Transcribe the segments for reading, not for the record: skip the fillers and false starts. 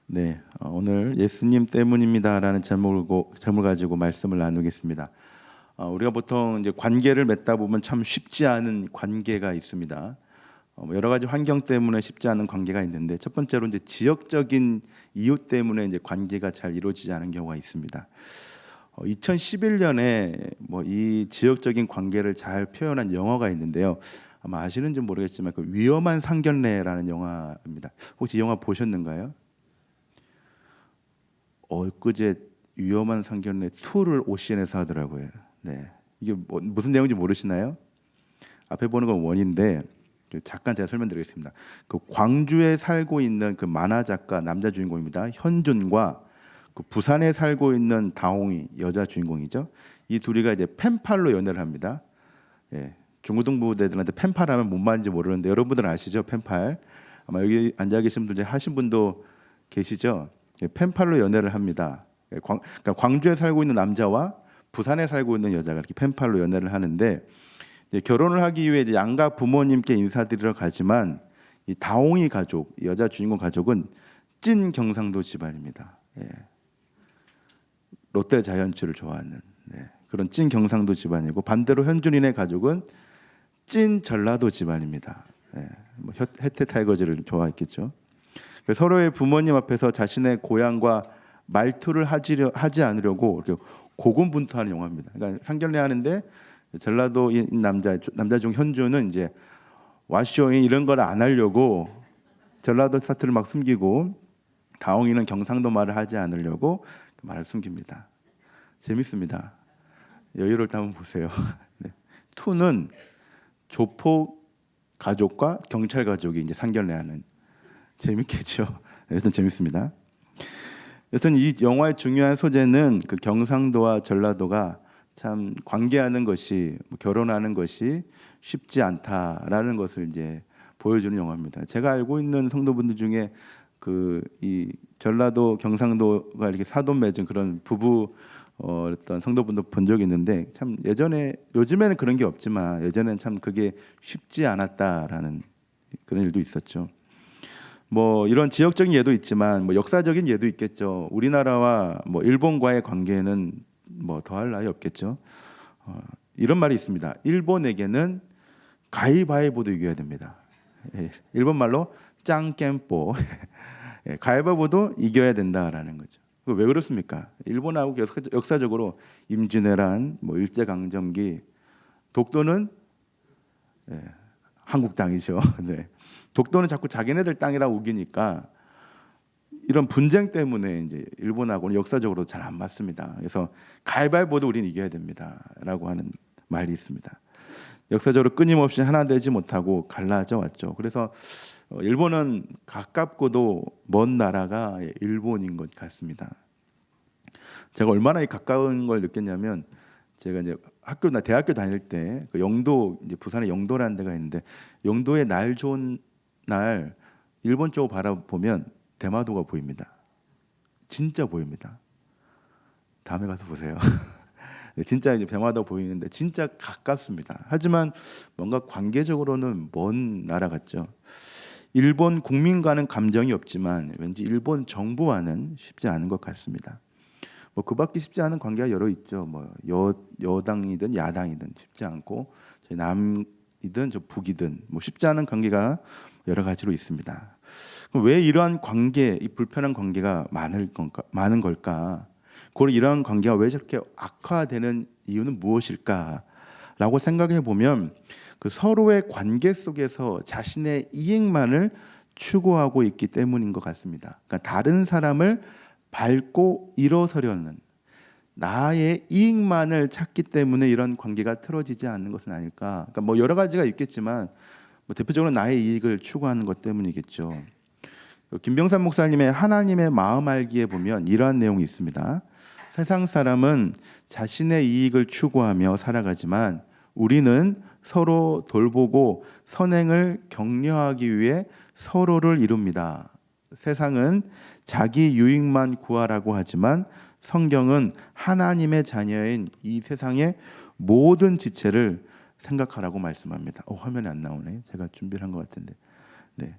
네, 오늘 예수님 때문입니다라는 제목을 가지고 말씀을 나누겠습니다. 우리가 보통 이제 관계를 맺다 보면 참 쉽지 않은 관계가 있습니다. 여러 가지 환경 때문에 쉽지 않은 관계가 있는데 첫 번째로 이제 지역적인 이유 때문에 이제 관계가 잘 이루어지지 않은 경우가 있습니다. 2011년에 뭐 이 지역적인 관계를 잘 표현한 영화가 있는데요. 아마 아시는지 모르겠지만 그 위험한 상견례라는 영화입니다. 혹시 이 영화 보셨는가요? 엊그제 위험한 상견례 2를 OCN에서 하더라고요. 네, 이게 무슨 내용인지 모르시나요? 앞에 보는 건 원인데 잠깐 제가 설명드리겠습니다. 그 광주에 살고 있는 그 만화 작가 남자 주인공입니다. 현준과 그 부산에 살고 있는 다홍이 여자 주인공이죠. 이 둘이가 이제 펜팔로 연애를 합니다. 예, 중고등부대들한테 펜팔하면 뭔 말인지 모르는데 여러분들 아시죠? 펜팔. 아마 여기 앉아 계신 분 중에 하신 분도 계시죠? 예, 펜팔로 연애를 합니다. 그러니까 광주에 살고 있는 남자와 부산에 살고 있는 여자가 이렇게 펜팔로 연애를 하는데 이제 결혼을 하기 위해 이제 양가 부모님께 인사드리러 가지만 이 다홍이 가족, 여자 주인공 가족은 찐 경상도 집안입니다. 예, 롯데 자이언츠를 좋아하는 그런 찐 경상도 집안이고 반대로 현준이네 가족은 찐 전라도 집안입니다. 예, 뭐 혜태 타이거즈를 좋아했겠죠. 서로의 부모님 앞에서 자신의 고향과 말투를 하지 않으려고 이렇게 고군분투하는 영화입니다. 그러니까 상견례 하는데 전라도인 남자 중 현주는 이제 와쇼잉 이런 걸 안 하려고 전라도 사투를 막 숨기고 다홍이는 경상도 말을 하지 않으려고 말을 숨깁니다. 재밌습니다. 여유를 한번 보세요. 네. 투는 조폭 가족과 경찰 가족이 이제 상견례하는 재밌겠죠. 여튼 재밌습니다. 여튼 이 영화의 중요한 소재는 그 경상도와 전라도가 참 관계하는 것이 결혼하는 것이 쉽지 않다라는 것을 이제 보여주는 영화입니다. 제가 알고 있는 성도분들 중에 그 이 전라도 경상도가 이렇게 사돈 맺은 그런 부부 어떤 성도분도 본 적이 있는데 참 예전에 요즘에는 그런 게 없지만 예전에는 참 그게 쉽지 않았다라는 그런 일도 있었죠. 뭐 이런 지역적인 예도 있지만 뭐 역사적인 예도 있겠죠. 우리나라와 뭐 일본과의 관계는 뭐 더할 나위 없겠죠. 이런 말이 있습니다. 일본에게는 가위바위보도 이겨야 됩니다. 예, 일본 말로 짱겜뽀. 예, 가위바위보도 이겨야 된다라는 거죠. 왜 그렇습니까? 일본하고 역사적으로 임진왜란, 뭐 일제강점기, 독도는 예, 한국 땅이죠. 네. 독도는 자꾸 자기네들 땅이라고 우기니까 이런 분쟁 때문에 이제 일본하고는 역사적으로 잘 안 맞습니다. 그래서 가위바위보도 우리는 이겨야 됩니다라고 하는 말이 있습니다. 역사적으로 끊임없이 하나 되지 못하고 갈라져 왔죠. 그래서 일본은 가깝고도 먼 나라가 일본인 것 같습니다. 제가 얼마나 가까운 걸 느꼈냐면 제가 이제 대학교 다닐 때 그 영도 이제 부산에 영도라는 데가 있는데 영도의 날 좋은 날 일본 쪽을 바라보면 대마도가 보입니다. 진짜 보입니다. 다음에 가서 보세요. 진짜 이제 대마도 보이는데 진짜 가깝습니다. 하지만 뭔가 관계적으로는 먼 나라 같죠. 일본 국민과는 감정이 없지만 왠지 일본 정부와는 쉽지 않은 것 같습니다. 뭐 그밖에 쉽지 않은 관계가 여러 있죠. 뭐 여당이든 야당이든 쉽지 않고 남이든 저 북이든 뭐 쉽지 않은 관계가 여러 가지로 있습니다. 그럼 왜 이러한 관계, 이 불편한 관계가 많은 걸까? 그리고 이러한 관계가 왜 저렇게 악화되는 이유는 무엇일까라고 생각해 보면 그 서로의 관계 속에서 자신의 이익만을 추구하고 있기 때문인 것 같습니다. 그러니까 다른 사람을 밟고 일어서려는 나의 이익만을 찾기 때문에 이런 관계가 틀어지지 않는 것은 아닐까. 그러니까 뭐 여러 가지가 있겠지만 뭐 대표적으로 나의 이익을 추구하는 것 때문이겠죠. 김병삼 목사님의 하나님의 마음 알기에 보면 이러한 내용이 있습니다. 세상 사람은 자신의 이익을 추구하며 살아가지만 우리는 서로 돌보고 선행을 격려하기 위해 서로를 이룹니다. 세상은 자기 유익만 구하라고 하지만 성경은 하나님의 자녀인 이 세상의 모든 지체를 생각하라고 말씀합니다. 화면이 안 나오네. 제가 준비를 한 것 같은데. 네.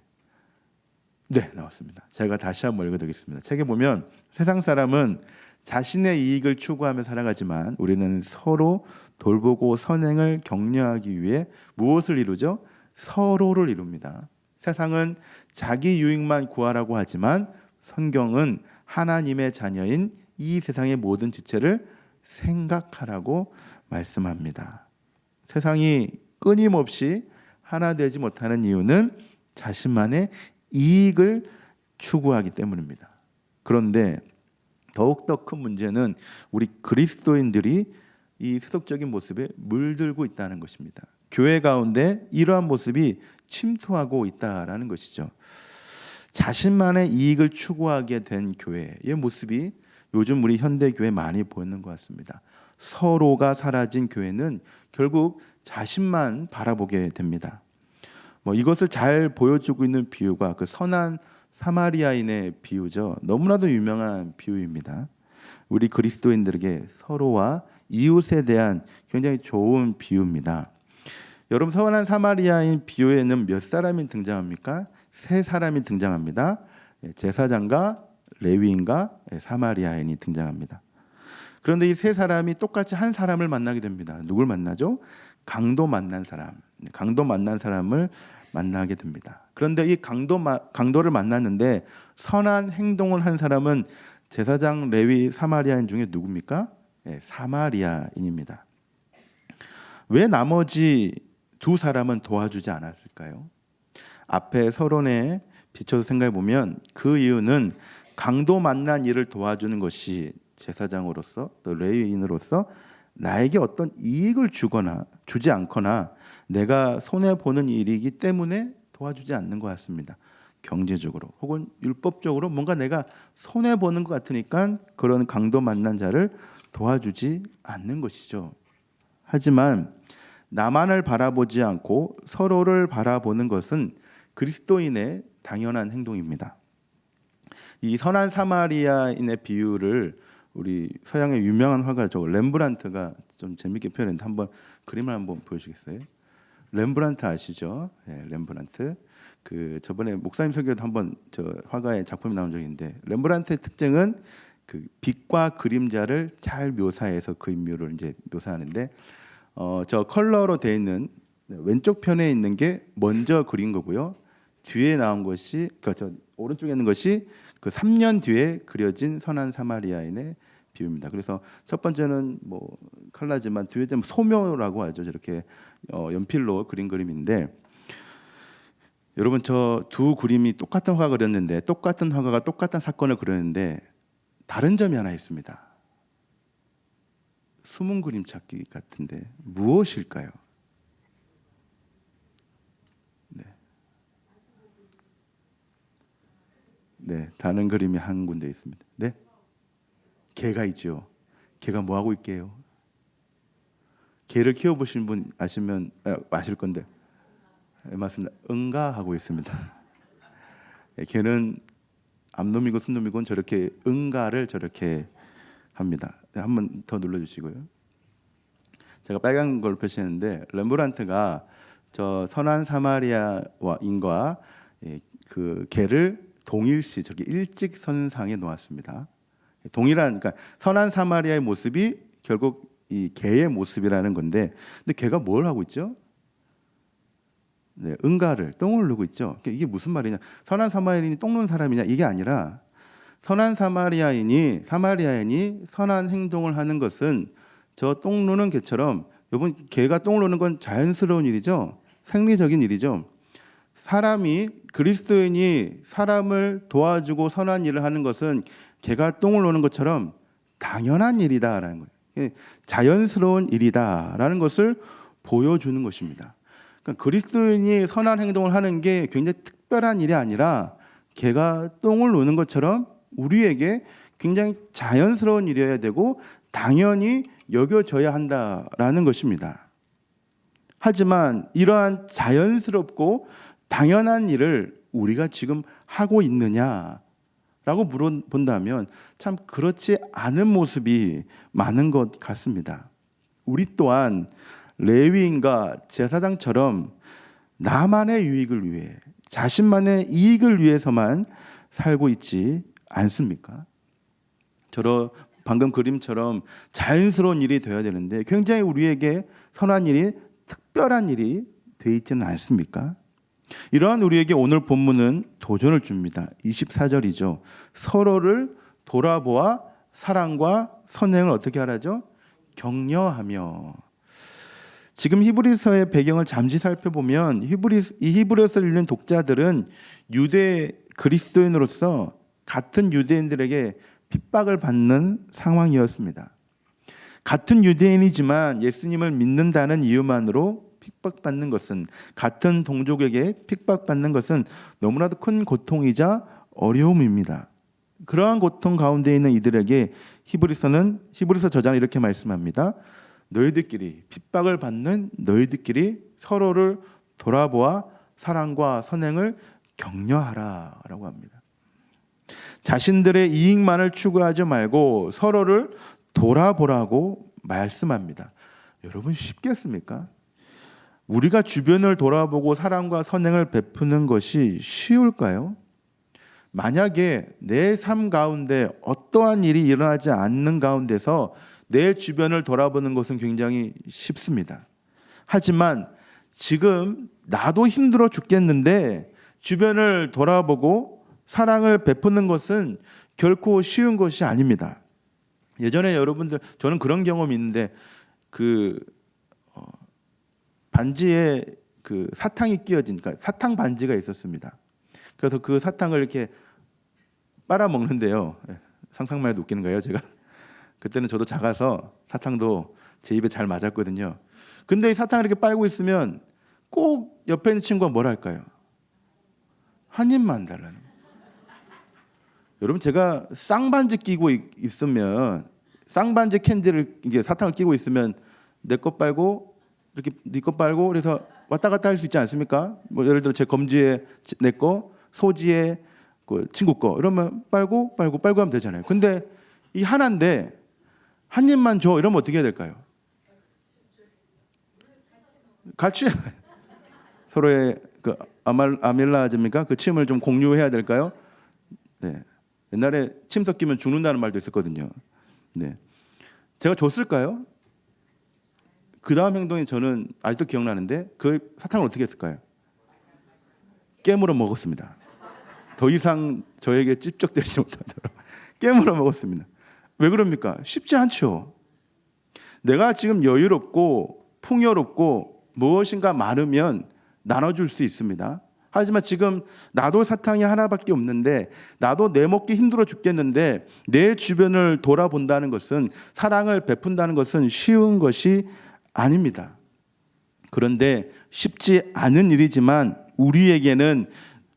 네, 나왔습니다. 제가 다시 한번 읽어드리겠습니다. 책에 보면 세상 사람은 자신의 이익을 추구하며 살아가지만 우리는 서로 돌보고 선행을 격려하기 위해 무엇을 이루죠? 서로를 이룹니다. 세상은 자기 유익만 구하라고 하지만 성경은 하나님의 자녀인 이 세상의 모든 지체를 생각하라고 말씀합니다. 세상이 끊임없이 하나 되지 못하는 이유는 자신만의 이익을 추구하기 때문입니다. 그런데 더욱더 큰 문제는 우리 그리스도인들이 이 세속적인 모습에 물들고 있다는 것입니다. 교회 가운데 이러한 모습이 침투하고 있다라는 것이죠. 자신만의 이익을 추구하게 된 교회의 모습이 요즘 우리 현대 교회 많이 보이는 것 같습니다. 서로가 사라진 교회는 결국 자신만 바라보게 됩니다. 이것을 잘 보여주고 있는 비유가 그 선한 사마리아인의 비유죠. 너무나도 유명한 비유입니다. 우리 그리스도인들에게 서로와 이웃에 대한 굉장히 좋은 비유입니다. 여러분, 선한 사마리아인 비유에는 몇 사람이 등장합니까? 세 사람이 등장합니다. 제사장과 레위인과 사마리아인이 등장합니다. 그런데 이 세 사람이 똑같이 한 사람을 만나게 됩니다. 누굴 만나죠? 강도 만난 사람을 만나게 됩니다. 그런데 이 강도를 만났는데 선한 행동을 한 사람은 제사장, 레위, 사마리아인 중에 누굽니까? 사마리아인입니다. 왜 나머지 두 사람은 도와주지 않았을까요? 앞에 서론에 비춰서 생각해 보면 그 이유는 강도 만난 일을 도와주는 것이 제사장으로서 또 레위인으로서 나에게 어떤 이익을 주지 않거나 내가 손해 보는 일이기 때문에 도와주지 않는 것 같습니다. 경제적으로 혹은 율법적으로 뭔가 내가 손해 보는 것 같으니까 그런 강도 만난 자를 도와주지 않는 것이죠. 하지만 나만을 바라보지 않고 서로를 바라보는 것은 그리스도인의 당연한 행동입니다. 이 선한 사마리아인의 비유를 우리 서양의 유명한 화가죠, 렘브란트가 좀 재밌게 표현했는데 한번 그림을 한번 보여주겠어요? 렘브란트 아시죠? 네, 렘브란트. 그 저번에 목사님 설교도 한번 저 화가의 작품이 나온 적이 있는데, 렘브란트의 특징은 그 빛과 그림자를 잘 묘사해서 그 인물을 이제 묘사하는데, 저 컬러로 되어 있는 왼쪽 편에 있는 게 먼저 그린 거고요. 뒤에 나온 것이, 그러니까 저 오른쪽에 있는 것이 그 3년 뒤에 그려진 선한 사마리아인의 비유입니다. 그래서 첫 번째는 뭐 컬러지만 뒤에 좀 소묘라고 하죠. 저렇게 연필로 그린 그림인데, 여러분 저 두 그림이 똑같은 화가 그렸는데, 똑같은 화가가 똑같은 사건을 그렸는데 다른 점이 하나 있습니다. 숨은 그림 찾기 같은데 무엇일까요? 네, 다른 그림이 한 군데 있습니다. 네, 개가 있죠. 개가 뭐 하고 있게요? 개를 키워보신 분 아실 건데, 네, 맞습니다. 응가하고 있습니다. 개는 암놈이고 순놈이고 저렇게 응가를 저렇게 합니다. 네, 한번 더 눌러주시고요. 제가 빨간 걸 표시했는데, 렘브란트가 저 선한 사마리아인과 그 개를 동일시 저기 일직선상에 놓았습니다. 동일한, 그러니까 선한 사마리아의 모습이 결국 이 개의 모습이라는 건데, 근데 개가 뭘 하고 있죠? 네, 응가를 똥을 누고 있죠. 이게 무슨 말이냐? 선한 사마리아인이 똥 누는 사람이냐? 이게 아니라 선한 사마리아인이 선한 행동을 하는 것은 저 똥 누는 개처럼, 여러분 개가 똥을 누는 건 자연스러운 일이죠. 생리적인 일이죠. 그리스도인이 사람을 도와주고 선한 일을 하는 것은 개가 똥을 누는 것처럼 당연한 일이다라는 거예요. 자연스러운 일이다라는 것을 보여주는 것입니다. 그러니까 그리스도인이 선한 행동을 하는 게 굉장히 특별한 일이 아니라 개가 똥을 누는 것처럼 우리에게 굉장히 자연스러운 일이어야 되고 당연히 여겨져야 한다라는 것입니다. 하지만 이러한 자연스럽고 당연한 일을 우리가 지금 하고 있느냐라고 물어본다면 참 그렇지 않은 모습이 많은 것 같습니다. 우리 또한 레위인과 제사장처럼 나만의 유익을 위해, 자신만의 이익을 위해서만 살고 있지 않습니까? 방금 그림처럼 자연스러운 일이 되어야 되는데 굉장히 우리에게 선한 일이, 특별한 일이 돼 있지는 않습니까? 이러한 우리에게 오늘 본문은 도전을 줍니다. 24절이죠. 서로를 돌아보아 사랑과 선행을 어떻게 하라죠? 격려하며. 지금 히브리서의 배경을 잠시 살펴보면 이 히브리서를 읽는 독자들은 유대 그리스도인으로서 같은 유대인들에게 핍박을 받는 상황이었습니다. 같은 유대인이지만 예수님을 믿는다는 이유만으로 핍박받는 것은, 같은 동족에게 핍박받는 것은 너무나도 큰 고통이자 어려움입니다. 그러한 고통 가운데 있는 이들에게 히브리서 저자는 이렇게 말씀합니다. 너희들끼리, 핍박을 받는 너희들끼리 서로를 돌아보아 사랑과 선행을 격려하라 라고 합니다. 자신들의 이익만을 추구하지 말고 서로를 돌아보라고 말씀합니다. 여러분, 쉽겠습니까? 우리가 주변을 돌아보고 사랑과 선행을 베푸는 것이 쉬울까요? 만약에 내 삶 가운데 어떠한 일이 일어나지 않는 가운데서 내 주변을 돌아보는 것은 굉장히 쉽습니다. 하지만 지금 나도 힘들어 죽겠는데 주변을 돌아보고 사랑을 베푸는 것은 결코 쉬운 것이 아닙니다. 예전에 여러분들, 저는 그런 경험이 있는데 반지에 사탕이 끼어진, 그러니까 사탕 반지가 있었습니다. 그래서 그 사탕을 이렇게 빨아먹는데요. 상상만 해도 웃기는 거예요, 제가. 그때는 저도 작아서 사탕도 제 입에 잘 맞았거든요. 근데 이 사탕을 이렇게 빨고 있으면 꼭 옆에 있는 친구가 뭐라 할까요? 한 입만 달라는 거예요. 여러분, 제가 쌍반지 끼고 있으면, 쌍반지 캔디를, 이게 사탕을 끼고 있으면 내 거 빨고 이렇게 네 거 빨고 그래서 왔다 갔다 할 수 있지 않습니까? 뭐 예를 들어 제 검지에 내 거, 소지에 그 친구 거, 이러면 빨고 하면 되잖아요. 근데 이 하나인데 한 입만 줘 이러면 어떻게 해야 될까요? 같이 서로의 그 아밀라즈입니까? 그 침을 좀 공유해야 될까요? 네. 옛날에 침 섞이면 죽는다는 말도 있었거든요. 네. 제가 줬을까요? 그 다음 행동이 저는 아직도 기억나는데 그 사탕을 어떻게 했을까요? 깨물어 먹었습니다. 더 이상 저에게 찝적대지 못하도록 깨물어 먹었습니다. 왜 그럽니까? 쉽지 않죠. 내가 지금 여유롭고 풍요롭고 무엇인가 많으면 나눠줄 수 있습니다. 하지만 지금 나도 사탕이 하나밖에 없는데, 나도 내 먹기 힘들어 죽겠는데 내 주변을 돌아본다는 것은, 사랑을 베푼다는 것은 쉬운 것이 아닙니다. 그런데 쉽지 않은 일이지만 우리에게는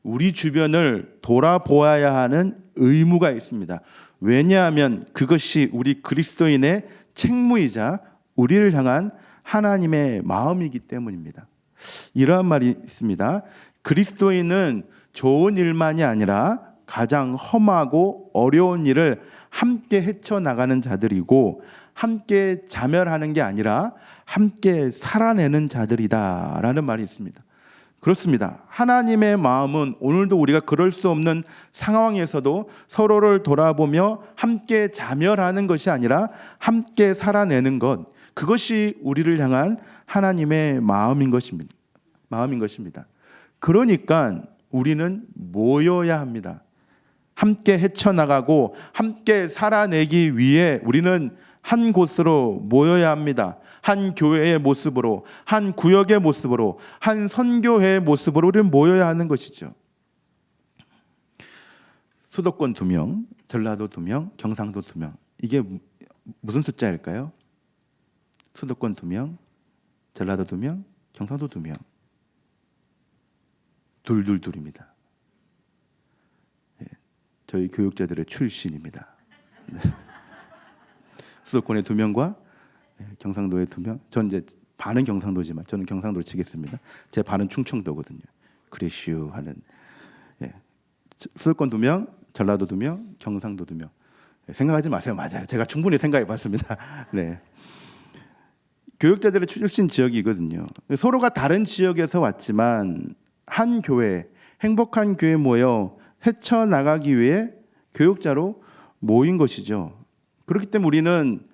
우리 주변을 돌아보아야 하는 의무가 있습니다. 왜냐하면 그것이 우리 그리스도인의 책무이자 우리를 향한 하나님의 마음이기 때문입니다. 이러한 말이 있습니다. 그리스도인은 좋은 일만이 아니라 가장 험하고 어려운 일을 함께 헤쳐나가는 자들이고, 함께 자멸하는 게 아니라 함께 살아내는 자들이다라는 말이 있습니다. 그렇습니다. 하나님의 마음은 오늘도 우리가 그럴 수 없는 상황에서도 서로를 돌아보며 함께 자멸하는 것이 아니라 함께 살아내는 것, 그것이 우리를 향한 하나님의 마음인 것입니다. 그러니까 우리는 모여야 합니다. 함께 헤쳐나가고 함께 살아내기 위해 우리는 한 곳으로 모여야 합니다. 한 교회의 모습으로, 한 구역의 모습으로, 한 선교회의 모습으로 우리는 모여야 하는 것이죠. 수도권 2명, 전라도 2명, 경상도 2명. 이게 무슨 숫자일까요? 수도권 2명, 전라도 2명, 경상도 2명. 둘입니다. 네, 저희 교육자들의 출신입니다. 네. 수도권의 2명과 경상도의 2명. 전 이제 반은 경상도지만 저는 경상도를 치겠습니다. 제 반은 충청도거든요. 그래슈 하는. 예. 수도권 2명, 전라도 2명, 경상도 2명. 생각하지 마세요. 맞아요. 제가 충분히 생각해봤습니다. 네. 교육자들의 출신 지역이거든요. 서로가 다른 지역에서 왔지만 한 교회, 행복한 교회에 모여 헤쳐나가기 위해 교역자로 모인 것이죠. 그렇기 때문에 우리는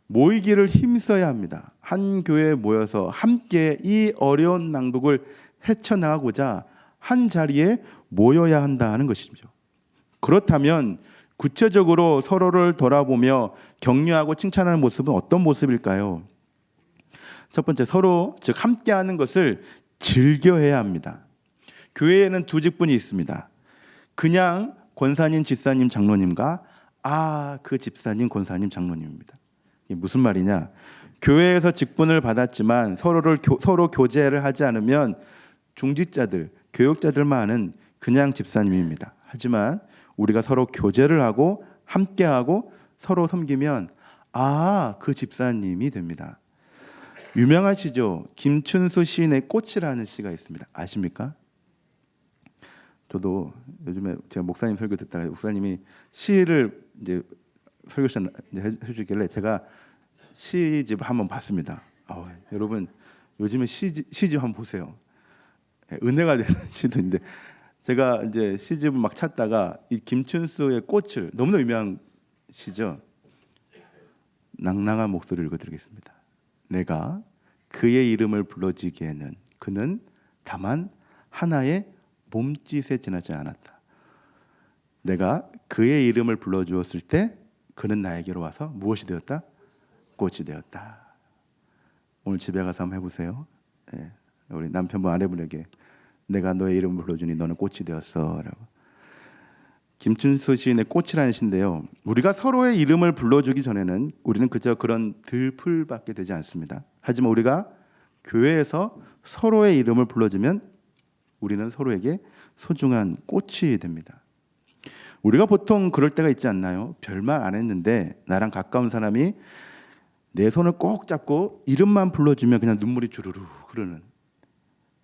모이기를 힘써야 합니다. 한 교회에 모여서 함께 이 어려운 난국을 헤쳐나가고자 한 자리에 모여야 한다는 것이죠. 그렇다면 구체적으로 서로를 돌아보며 격려하고 칭찬하는 모습은 어떤 모습일까요? 첫 번째, 서로 즉 함께하는 것을 즐겨해야 합니다. 교회에는 두 직분이 있습니다. 그냥 권사님, 집사님, 장로님과 그 집사님, 권사님, 장로님입니다. 이게 무슨 말이냐? 교회에서 직분을 받았지만 서로 교제를 하지 않으면 중직자들, 교역자들만 아는 그냥 집사님입니다. 하지만 우리가 서로 교제를 하고 함께하고 서로 섬기면 그 집사님이 됩니다. 유명하시죠? 김춘수 시인의 꽃이라는 시가 있습니다. 아십니까? 저도 요즘에 제가 목사님 설교 듣다가 목사님이 시를 이제 설교 시간 해주길래 제가 시집을 한번 봤습니다. 여러분 요즘에 시집 한번 보세요. 은혜가 되는 시도 있는데 제가 이제 시집을 막 찾다가 이 김춘수의 꽃을 너무나 유명한 시죠. 낭낭한 목소리를 읽어드리겠습니다. 내가 그의 이름을 불러주기에는 그는 다만 하나의 몸짓에 지나지 않았다. 내가 그의 이름을 불러주었을 때 그는 나에게로 와서 무엇이 되었다? 꽃이 되었다. 오늘 집에 가서 한번 해보세요. 우리 남편분 아내분에게 내가 너의 이름을 불러주니 너는 꽃이 되었어 라고. 김춘수 시인의 꽃이라는 시인데요, 우리가 서로의 이름을 불러주기 전에는 우리는 그저 그런 들풀밖에 되지 않습니다. 하지만 우리가 교회에서 서로의 이름을 불러주면 우리는 서로에게 소중한 꽃이 됩니다. 우리가 보통 그럴 때가 있지 않나요? 별말 안 했는데 나랑 가까운 사람이 내 손을 꼭 잡고 이름만 불러주면 그냥 눈물이 주르르 흐르는,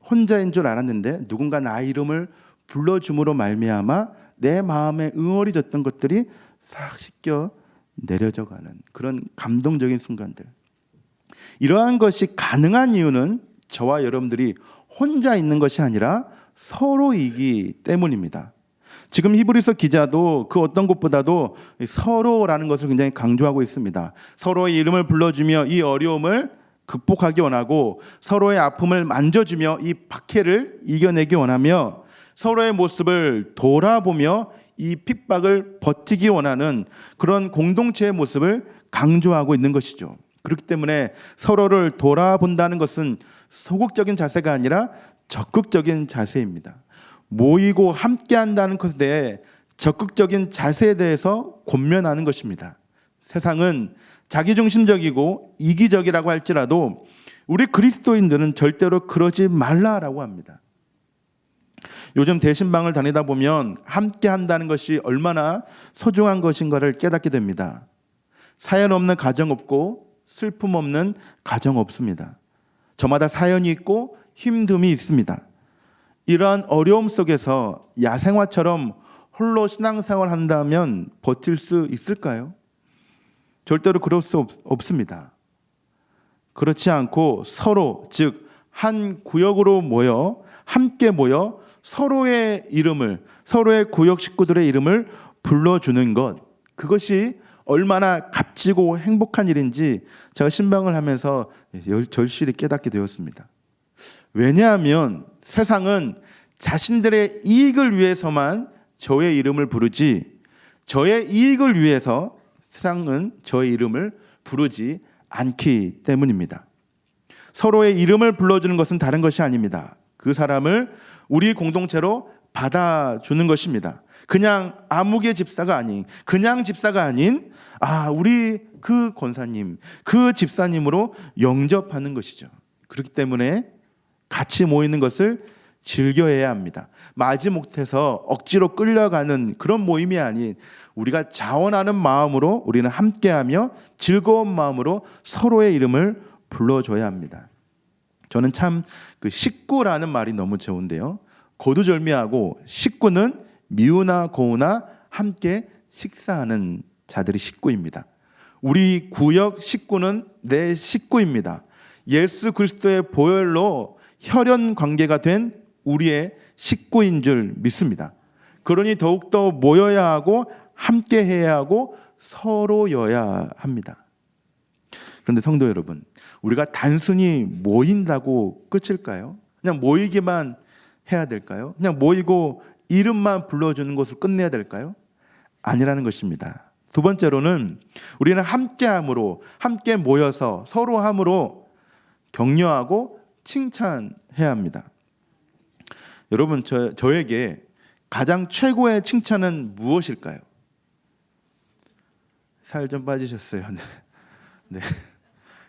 혼자인 줄 알았는데 누군가 나 이름을 불러줌으로 말미암아 내 마음에 응어리졌던 것들이 싹 씻겨 내려져 가는 그런 감동적인 순간들. 이러한 것이 가능한 이유는 저와 여러분들이 혼자 있는 것이 아니라 서로이기 때문입니다. 지금 히브리서 기자도 그 어떤 것보다도 서로라는 것을 굉장히 강조하고 있습니다. 서로의 이름을 불러주며 이 어려움을 극복하기 원하고 서로의 아픔을 만져주며 이 박해를 이겨내기 원하며 서로의 모습을 돌아보며 이 핍박을 버티기 원하는 그런 공동체의 모습을 강조하고 있는 것이죠. 그렇기 때문에 서로를 돌아본다는 것은 소극적인 자세가 아니라 적극적인 자세입니다. 모이고 함께한다는 것에 대해 적극적인 자세에 대해서 권면하는 것입니다. 세상은 자기중심적이고 이기적이라고 할지라도 우리 그리스도인들은 절대로 그러지 말라라고 합니다. 요즘 대신방을 다니다 보면 함께 한다는 것이 얼마나 소중한 것인가를 깨닫게 됩니다. 사연 없는 가정 없고 슬픔 없는 가정 없습니다. 저마다 사연이 있고 힘듦이 있습니다. 이러한 어려움 속에서 야생화처럼 홀로 신앙생활을 한다면 버틸 수 있을까요? 절대로 그럴 수 없습니다. 그렇지 않고 서로, 즉 한 구역으로 모여 함께 모여 서로의 이름을, 서로의 구역 식구들의 이름을 불러주는 것, 그것이 얼마나 값지고 행복한 일인지 제가 신방을 하면서 절실히 깨닫게 되었습니다. 왜냐하면 세상은 자신들의 이익을 위해서만 저의 이름을 부르지, 저의 이익을 위해서 세상은 저의 이름을 부르지 않기 때문입니다. 서로의 이름을 불러주는 것은 다른 것이 아닙니다. 그 사람을 우리 공동체로 받아주는 것입니다. 그냥 아무개 집사가 아닌, 그냥 집사가 아닌 우리 그 권사님, 그 집사님으로 영접하는 것이죠. 그렇기 때문에 같이 모이는 것을 즐겨해야 합니다. 마지못해서 억지로 끌려가는 그런 모임이 아닌 우리가 자원하는 마음으로 우리는 함께하며 즐거운 마음으로 서로의 이름을 불러줘야 합니다. 저는 참 그 식구라는 말이 너무 좋은데요, 거두절미하고 식구는 미우나 고우나 함께 식사하는 자들이 식구입니다. 우리 구역 식구는 내 식구입니다. 예수 그리스도의 보혈로 혈연 관계가 된 우리의 식구인 줄 믿습니다. 그러니 더욱더 모여야 하고 함께 해야 하고 서로여야 합니다. 그런데 성도 여러분, 우리가 단순히 모인다고 끝일까요? 그냥 모이기만 해야 될까요? 그냥 모이고 이름만 불러주는 것으로 끝내야 될까요? 아니라는 것입니다. 두 번째로는 우리는 함께함으로, 함께 모여서 서로함으로 격려하고 칭찬해야 합니다. 여러분, 저에게 가장 최고의 칭찬은 무엇일까요? 살 좀 빠지셨어요. 네. 네.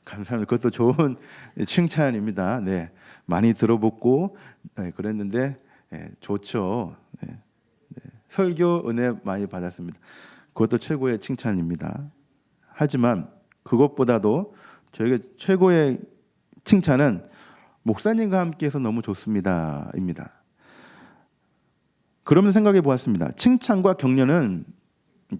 감사합니다. 그것도 좋은 칭찬입니다. 네. 많이 들어보고 그랬는데 좋죠. 네. 설교 은혜 많이 받았습니다. 그것도 최고의 칭찬입니다. 하지만 그것보다도 저에게 최고의 칭찬은 목사님과 함께해서 너무 좋습니다입니다. 그러면서 생각해 보았습니다. 칭찬과 격려는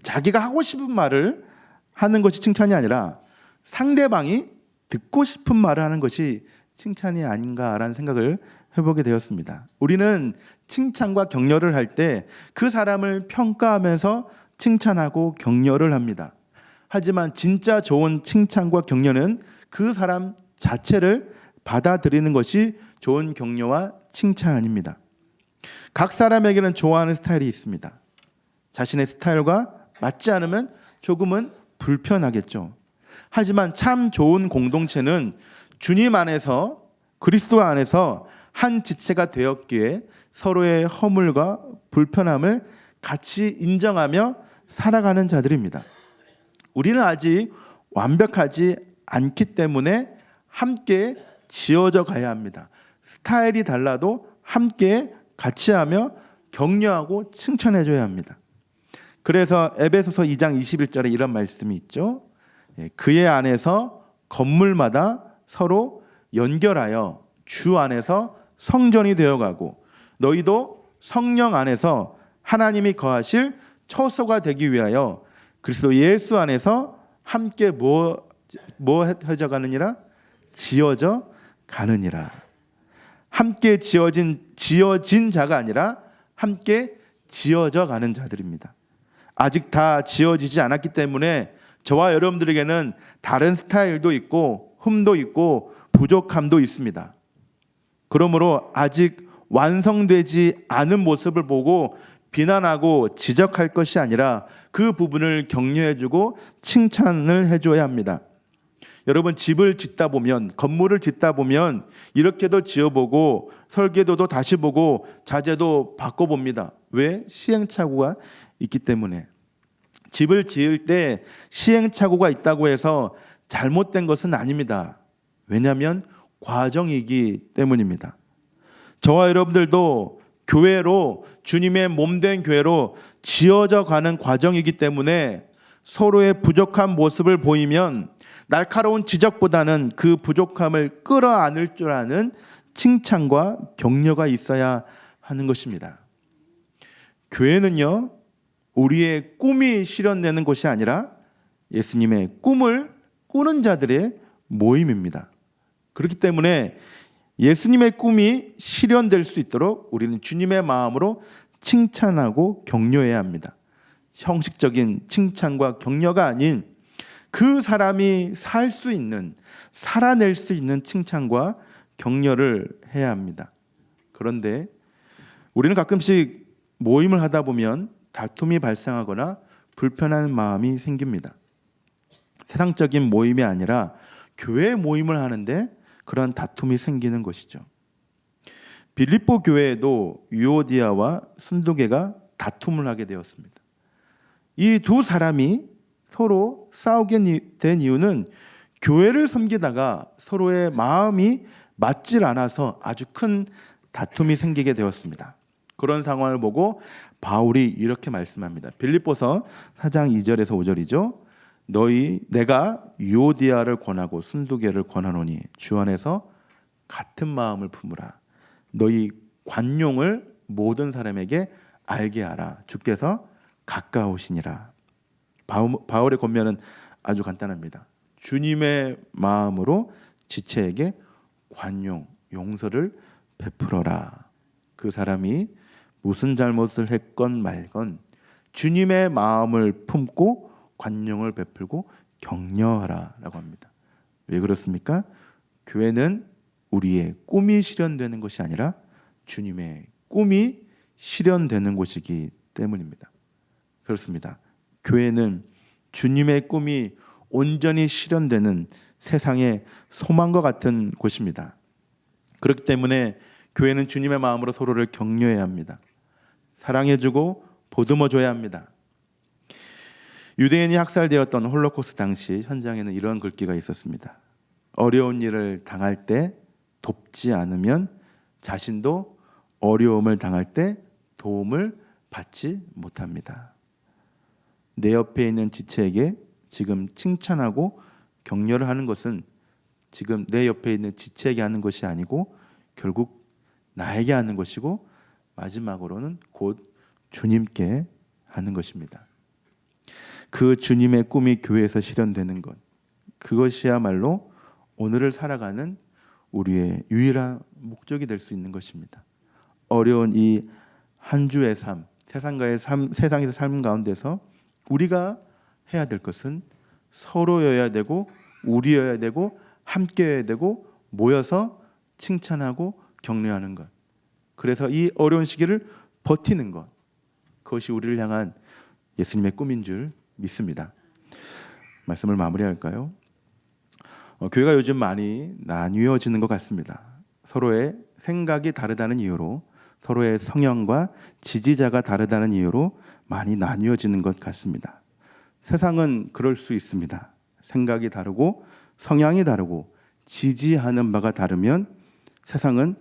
자기가 하고 싶은 말을 하는 것이 칭찬이 아니라 상대방이 듣고 싶은 말을 하는 것이 칭찬이 아닌가라는 생각을 해보게 되었습니다. 우리는 칭찬과 격려를 할 때 그 사람을 평가하면서 칭찬하고 격려를 합니다. 하지만 진짜 좋은 칭찬과 격려는 그 사람 자체를 받아들이는 것이 좋은 격려와 칭찬입니다. 각 사람에게는 좋아하는 스타일이 있습니다. 자신의 스타일과 맞지 않으면 조금은 불편하겠죠. 하지만 참 좋은 공동체는 주님 안에서, 그리스도 안에서 한 지체가 되었기에 서로의 허물과 불편함을 같이 인정하며 살아가는 자들입니다. 우리는 아직 완벽하지 않기 때문에 함께 지어져 가야 합니다. 스타일이 달라도 함께 같이 하며 격려하고 칭찬해줘야 합니다. 그래서 에베소서 2장 21절에 이런 말씀이 있죠. 그의 안에서 건물마다 서로 연결하여 주 안에서 성전이 되어가고 너희도 성령 안에서 하나님이 거하실 처소가 되기 위하여 그리스도 예수 안에서 함께 해져 가느니라? 지어져 가느니라. 함께 지어진 자가 아니라 함께 지어져 가는 자들입니다. 아직 다 지어지지 않았기 때문에 저와 여러분들에게는 다른 스타일도 있고 흠도 있고 부족함도 있습니다. 그러므로 아직 완성되지 않은 모습을 보고 비난하고 지적할 것이 아니라 그 부분을 격려해주고 칭찬을 해줘야 합니다. 여러분, 집을 짓다 보면, 건물을 짓다 보면 이렇게도 지어보고 설계도도 다시 보고 자재도 바꿔봅니다. 왜? 시행착오가 있기 때문에. 집을 지을 때 시행착오가 있다고 해서 잘못된 것은 아닙니다. 왜냐하면 과정이기 때문입니다. 저와 여러분들도 교회로, 주님의 몸된 교회로 지어져 가는 과정이기 때문에 서로의 부족한 모습을 보이면 날카로운 지적보다는 그 부족함을 끌어안을 줄 아는 칭찬과 격려가 있어야 하는 것입니다. 교회는요, 우리의 꿈이 실현되는 곳이 아니라 예수님의 꿈을 꾸는 자들의 모임입니다. 그렇기 때문에 예수님의 꿈이 실현될 수 있도록 우리는 주님의 마음으로 칭찬하고 격려해야 합니다. 형식적인 칭찬과 격려가 아닌 그 사람이 살 수 있는, 살아낼 수 있는 칭찬과 격려를 해야 합니다. 그런데 우리는 가끔씩 모임을 하다 보면 다툼이 발생하거나 불편한 마음이 생깁니다. 세상적인 모임이 아니라 교회 모임을 하는데 그런 다툼이 생기는 것이죠. 빌립보 교회에도 유오디아와 순두계가 다툼을 하게 되었습니다. 이 두 사람이 서로 싸우게 된 이유는 교회를 섬기다가 서로의 마음이 맞질 않아서 아주 큰 다툼이 생기게 되었습니다. 그런 상황을 보고 바울이 이렇게 말씀합니다. 빌립보서 4장 2절에서 5절이죠. 내가 유오디아를 권하고 순두계를 권하노니 주 안에서 같은 마음을 품으라. 너희 관용을 모든 사람에게 알게 하라. 주께서 가까우시니라. 바울의 권면은 아주 간단합니다. 주님의 마음으로 지체에게 관용, 용서를 베풀어라. 그 사람이 무슨 잘못을 했건 말건 주님의 마음을 품고 관용을 베풀고 격려하라라고 합니다. 왜 그렇습니까? 교회는 우리의 꿈이 실현되는 것이 아니라 주님의 꿈이 실현되는 곳이기 때문입니다. 그렇습니다. 교회는 주님의 꿈이 온전히 실현되는 세상의 소망과 같은 곳입니다. 그렇기 때문에 교회는 주님의 마음으로 서로를 격려해야 합니다. 사랑해주고 보듬어줘야 합니다. 유대인이 학살되었던 홀로코스트 당시 현장에는 이런 글귀가 있었습니다. 어려운 일을 당할 때 돕지 않으면 자신도 어려움을 당할 때 도움을 받지 못합니다. 내 옆에 있는 지체에게 지금 칭찬하고 격려를 하는 것은 지금 내 옆에 있는 지체에게 하는 것이 아니고 결국 나에게 하는 것이고 마지막으로는 곧 주님께 하는 것입니다. 그 주님의 꿈이 교회에서 실현되는 것, 그것이야말로 오늘을 살아가는 우리의 유일한 목적이 될 수 있는 것입니다. 어려운 이 한 주의 삶, 세상에서 삶 가운데서 우리가 해야 될 것은 서로여야 되고 우리여야 되고 함께여야 되고 모여서 칭찬하고 격려하는 것. 그래서 이 어려운 시기를 버티는 것. 그것이 우리를 향한 예수님의 꿈인 줄 믿습니다. 말씀을 마무리할까요? 교회가 요즘 많이 나뉘어지는 것 같습니다. 서로의 생각이 다르다는 이유로, 서로의 성향과 지지자가 다르다는 이유로 많이 나뉘어지는 것 같습니다. 세상은 그럴 수 있습니다. 생각이 다르고 성향이 다르고 지지하는 바가 다르면 세상은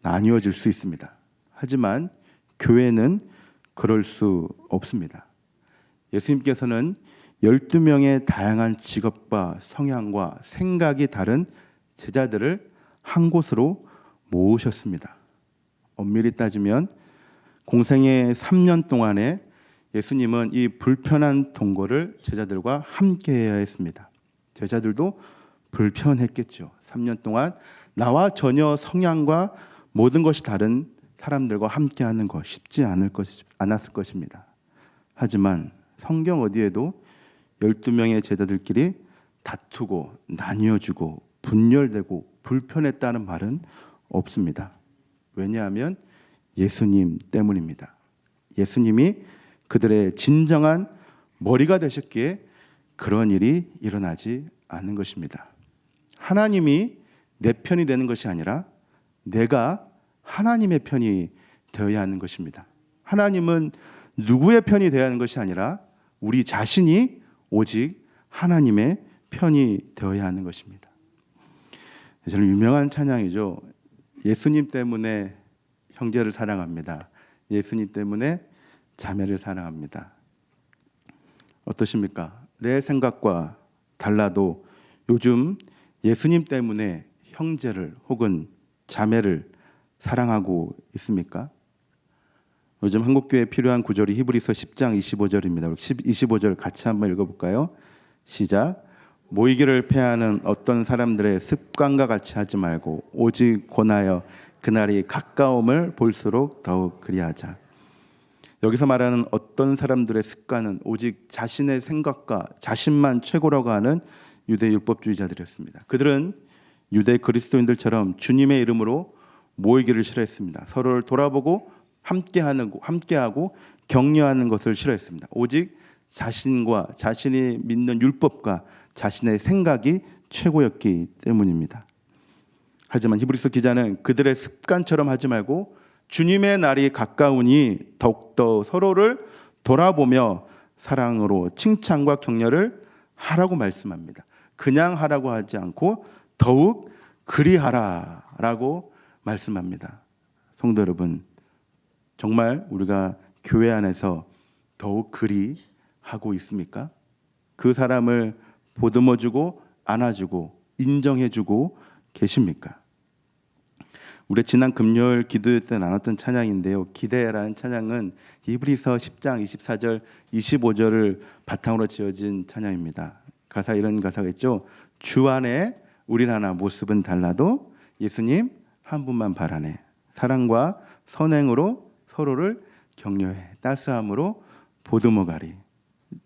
나뉘어질 수 있습니다. 하지만 교회는 그럴 수 없습니다. 예수님께서는 12명의 다양한 직업과 성향과 생각이 다른 제자들을 한 곳으로 모으셨습니다. 엄밀히 따지면 공생의 3년 동안에 예수님은 이 불편한 동거를 제자들과 함께 해야 했습니다. 제자들도 불편했겠죠. 3년 동안 나와 전혀 성향과 모든 것이 다른 사람들과 함께하는 것 쉽지 않았을 것입니다. 하지만 성경 어디에도 12명의 제자들끼리 다투고 나뉘어지고 분열되고 불편했다는 말은 없습니다. 왜냐하면 예수님 때문입니다. 예수님이 그들의 진정한 머리가 되셨기에 그런 일이 일어나지 않는 것입니다. 하나님이 내 편이 되는 것이 아니라 내가 하나님의 편이 되어야 하는 것입니다. 하나님은 누구의 편이 되어야 하는 것이 아니라 우리 자신이 오직 하나님의 편이 되어야 하는 것입니다. 저는 유명한 찬양이죠. 예수님 때문에 형제를 사랑합니다. 예수님 때문에 자매를 사랑합니다. 어떠십니까? 내 생각과 달라도 요즘 예수님 때문에 형제를 혹은 자매를 사랑하고 있습니까? 요즘 한국교회에 필요한 구절이 히브리서 10장 25절입니다. 25절 같이 한번 읽어볼까요? 시작. 모이기를 패하는 어떤 사람들의 습관과 같이 하지 말고 오직 권하여 그날이 가까움을 볼수록 더욱 그리하자. 여기서 말하는 어떤 사람들의 습관은 오직 자신의 생각과 자신만 최고라고 하는 유대 율법주의자들이었습니다. 그들은 유대 그리스도인들처럼 주님의 이름으로 모이기를 싫어했습니다. 서로를 돌아보고 함께하고 격려하는 것을 싫어했습니다. 오직 자신과 자신이 믿는 율법과 자신의 생각이 최고였기 때문입니다. 하지만 히브리서 기자는 그들의 습관처럼 하지 말고 주님의 날이 가까우니 더욱더 서로를 돌아보며 사랑으로 칭찬과 격려를 하라고 말씀합니다. 그냥 하라고 하지 않고 더욱 그리하라라고 말씀합니다. 성도 여러분, 정말 우리가 교회 안에서 더욱 그리하고 있습니까? 그 사람을 보듬어주고 안아주고 인정해주고 계십니까? 우리 지난 금요일 기도회 때 나눴던 찬양인데요. 기대라는 찬양은 히브리서 10장 24절 25절을 바탕으로 지어진 찬양입니다. 가사 이런 가사가 있죠. 주 안에 우린 하나 모습은 달라도 예수님 한 분만 바라네. 사랑과 선행으로 서로를 격려해. 따스함으로 보듬어가리.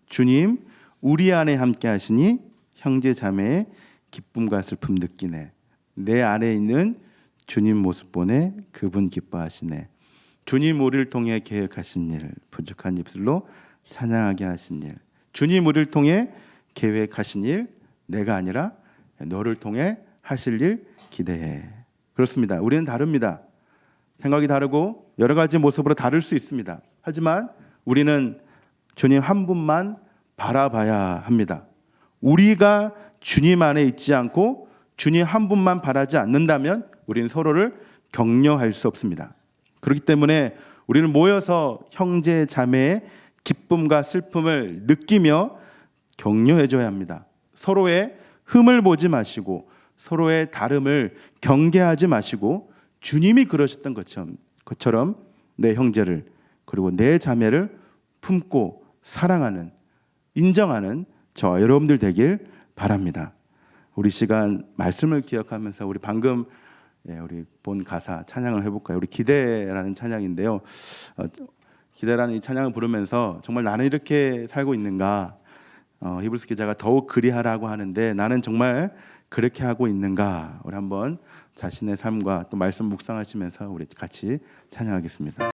주님 우리 안에 함께 하시니 형제 자매의 기쁨과 슬픔 느끼네. 내 안에 있는 주님 모습 보내 그분 기뻐하시네. 주님 우리를 통해 계획하신 일, 부족한 입술로 찬양하게 하신 일. 주님 우리를 통해 계획하신 일, 내가 아니라 너를 통해 하실 일 기대해. 그렇습니다. 우리는 다릅니다. 생각이 다르고 여러 가지 모습으로 다를 수 있습니다. 하지만 우리는 주님 한 분만 바라봐야 합니다. 우리가 주님 안에 있지 않고 주님 한 분만 바라지 않는다면 우리는 서로를 격려할 수 없습니다. 그렇기 때문에 우리는 모여서 형제 자매의 기쁨과 슬픔을 느끼며 격려해 줘야 합니다. 서로의 흠을 보지 마시고 서로의 다름을 경계하지 마시고 주님이 그러셨던 것처럼 내 형제를 그리고 내 자매를 품고 사랑하는, 인정하는 저 여러분들 되길 바랍니다. 우리 시간 말씀을 기억하면서 우리 방금 우리 본 가사 찬양을 해볼까요? 우리 기대라는 찬양인데요. 기대라는 이 찬양을 부르면서 정말 나는 이렇게 살고 있는가? 히브리서 기자가 더욱 그리하라고 하는데 나는 정말 그렇게 하고 있는가? 우리 한번 자신의 삶과 또 말씀 묵상하시면서 우리 같이 찬양하겠습니다.